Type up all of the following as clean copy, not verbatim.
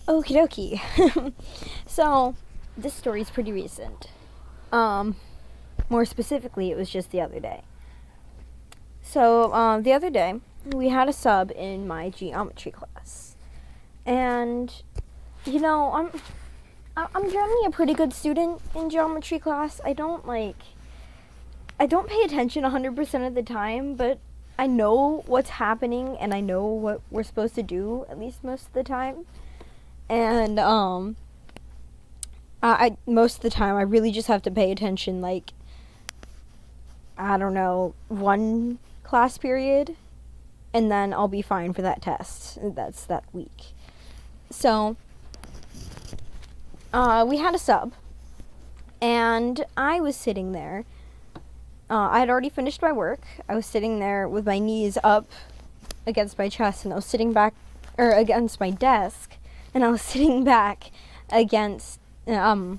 Okie dokie. So, this story is pretty recent. More specifically, it was just the other day. So, the other day, we had a sub in my geometry class. And, you know, I'm generally a pretty good student in geometry class. I don't pay attention 100% of the time, but I know what's happening and I know what we're supposed to do, at least most of the time. And, I most of the time I really just have to pay attention, like, I don't know, one class period, and then I'll be fine for that test. That's that week. So, we had a sub, and I was sitting there. I had already finished my work. I was sitting there with my knees up against my chest, and I was sitting back, or against my desk, and I was sitting back against, wow,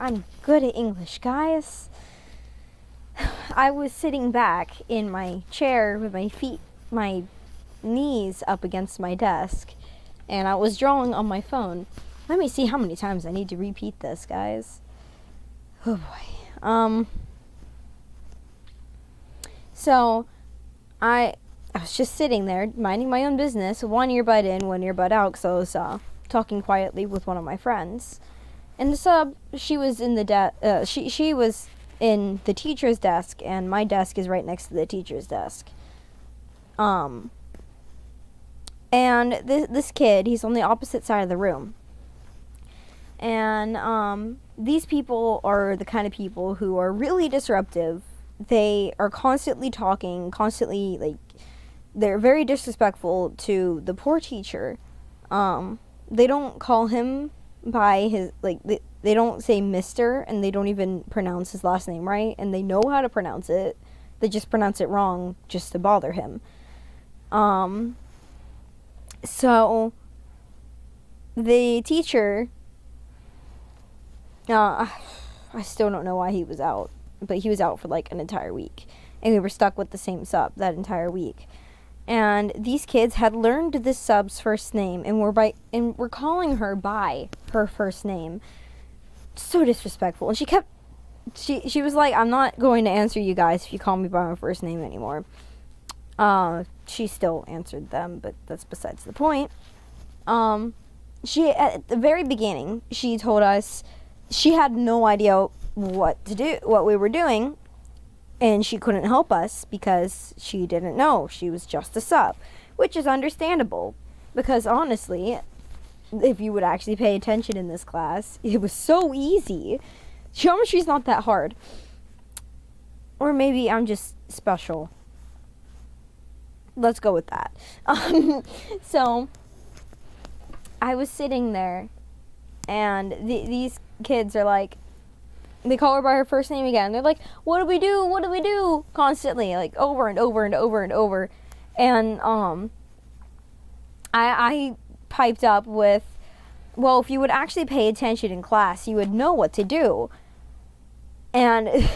I'm good at English, guys. I was sitting back in my chair with my knees up against my desk, and I was drawing on my phone. Let me see how many times I need to repeat this, guys. Oh boy. So, I was just sitting there, minding my own business, one earbud in, one earbud out, because I was talking quietly with one of my friends. And the sub, she was in the she was in the teacher's desk, and my desk is right next to the teacher's desk. And this kid, he's on the opposite side of the room. And these people are the kind of people who are really disruptive. They are constantly talking, they're very disrespectful to the poor teacher. They don't call him by his, they don't say Mr., and they don't even pronounce his last name right, and they know how to pronounce it. They just pronounce it wrong just to bother him. So, the teacher, I still don't know why he was out, but he was out for like an entire week, and we were stuck with the same sub that entire week. And these kids had learned this sub's first name, and we're calling her by her first name. So disrespectful. And she was like, I'm not going to answer you guys if you call me by my first name anymore. She still answered them, but that's besides the point. She, at the very beginning, she told us she had no idea what we were doing, and she couldn't help us because she didn't know. She was just a sub, which is understandable, because honestly, if you would actually pay attention in this class, it was so easy. Geometry's not that hard. Or maybe I'm just special. Let's go with that. So, I was sitting there, and these kids are like, they call her by her first name again. They're like, what do we do? What do we do? Constantly, like, over and over and over and over. And, I piped up with, well, if you would actually pay attention in class, you would know what to do. And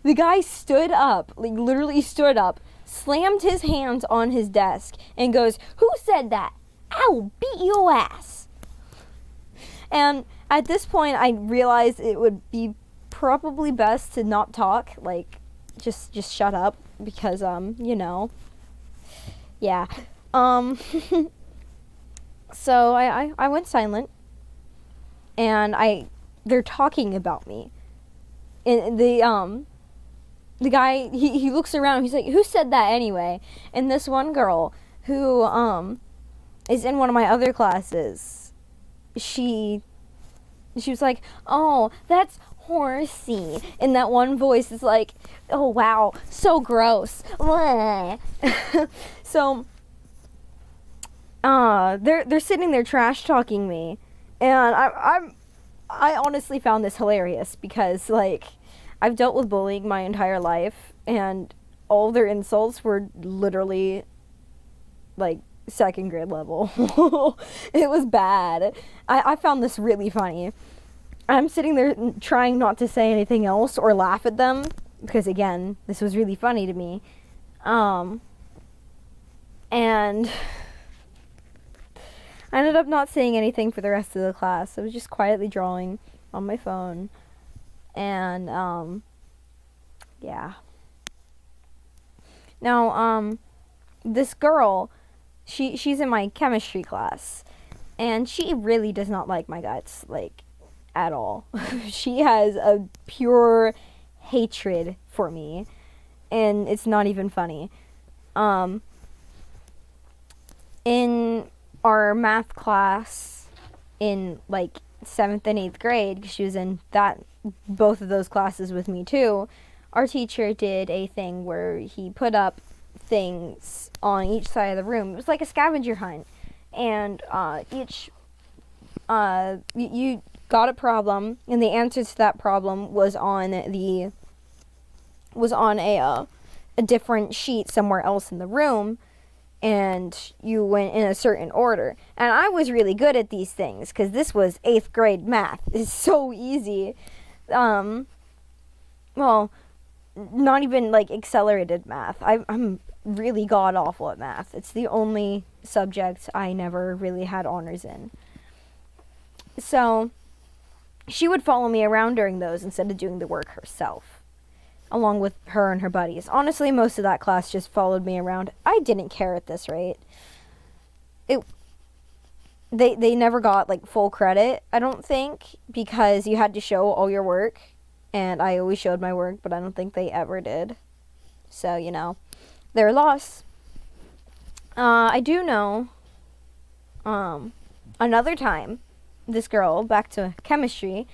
the guy stood up, like, literally stood up, slammed his hands on his desk, and goes, who said that? I will beat your ass. And at this point, I realized it would be probably best to not talk, like, just shut up, because, yeah. So I went silent, and they're talking about me. And the guy, he looks around, he's like, who said that anyway? And this one girl, who, is in one of my other classes, she was like, oh, that's Horsey. And that one voice is like, oh wow, so gross. So, they're sitting there trash talking me, and I honestly found this hilarious, because, like, I've dealt with bullying my entire life, and all their insults were literally, like, second grade level. It was bad. I found this really funny. I'm sitting there trying not to say anything else or laugh at them, because, again, this was really funny to me. And I ended up not saying anything for the rest of the class. I was just quietly drawing on my phone. And, yeah. Now, this girl, she's in my chemistry class. And she really does not like my guts, like, at all. She has a pure hatred for me. And it's not even funny. In our math class in like 7th and 8th grade, because she was in both of those classes with me too, our teacher did a thing where he put up things on each side of the room. It was like a scavenger hunt, and you got a problem, and the answer to that problem was on a different sheet somewhere else in the room. And you went in a certain order. And I was really good at these things because this was 8th grade math. It's so easy. Well, not even like accelerated math. I'm really god awful at math. It's the only subject I never really had honors in. So she would follow me around during those instead of doing the work herself, along with her and her buddies. Honestly, most of that class just followed me around. I didn't care at this rate. They never got like full credit, I don't think, because you had to show all your work, and I always showed my work, but I don't think they ever did. So, their loss. I do know another time, this girl, back to chemistry,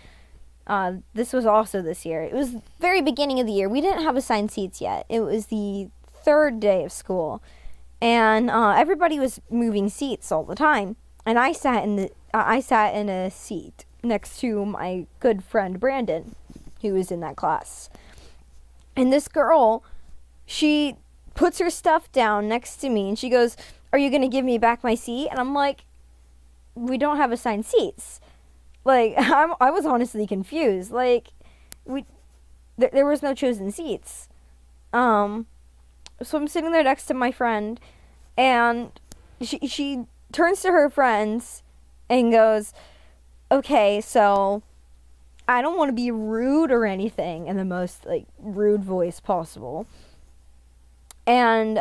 this was also this year. It was very beginning of the year. We didn't have assigned seats yet. It was the 3rd day of school, and everybody was moving seats all the time. And I sat in a seat next to my good friend Brandon, who was in that class. And this girl, she puts her stuff down next to me, and she goes, "Are you gonna give me back my seat?" And I'm like, "We don't have assigned seats." Like, I was honestly confused. Like, there was no chosen seats. So I'm sitting there next to my friend, and she turns to her friends and goes, "Okay, so I don't want to be rude or anything," in the most, like, rude voice possible. And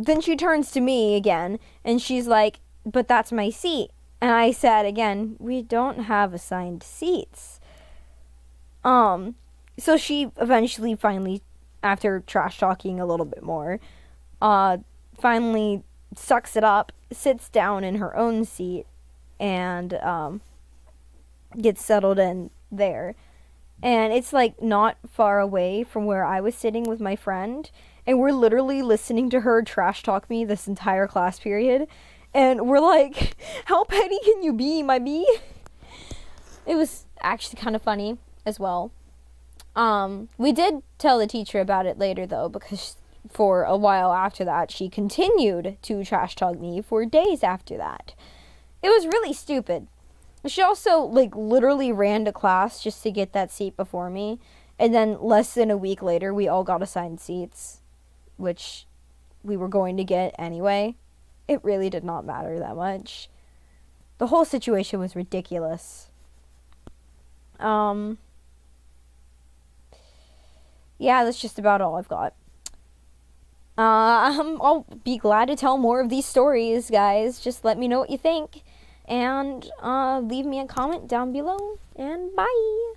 then she turns to me again, and she's like, "But that's my seat." And I said again, "We don't have assigned seats." So she eventually, finally, after trash talking a little bit more, finally sucks it up, sits down in her own seat, and gets settled in there. And it's like not far away from where I was sitting with my friend, and we're literally listening to her trash talk me this entire class period. And we're like, "How petty can you be, my bee?" It was actually kind of funny as well. We did tell the teacher about it later, though, because for a while after that, she continued to trash talk me for days after that. It was really stupid. She also, like, literally ran to class just to get that seat before me. And then less than a week later, we all got assigned seats, which we were going to get anyway. It really did not matter that much. The whole situation was ridiculous. Yeah, that's just about all I've got. I'll be glad to tell more of these stories, guys. Just let me know what you think. And leave me a comment down below. And bye!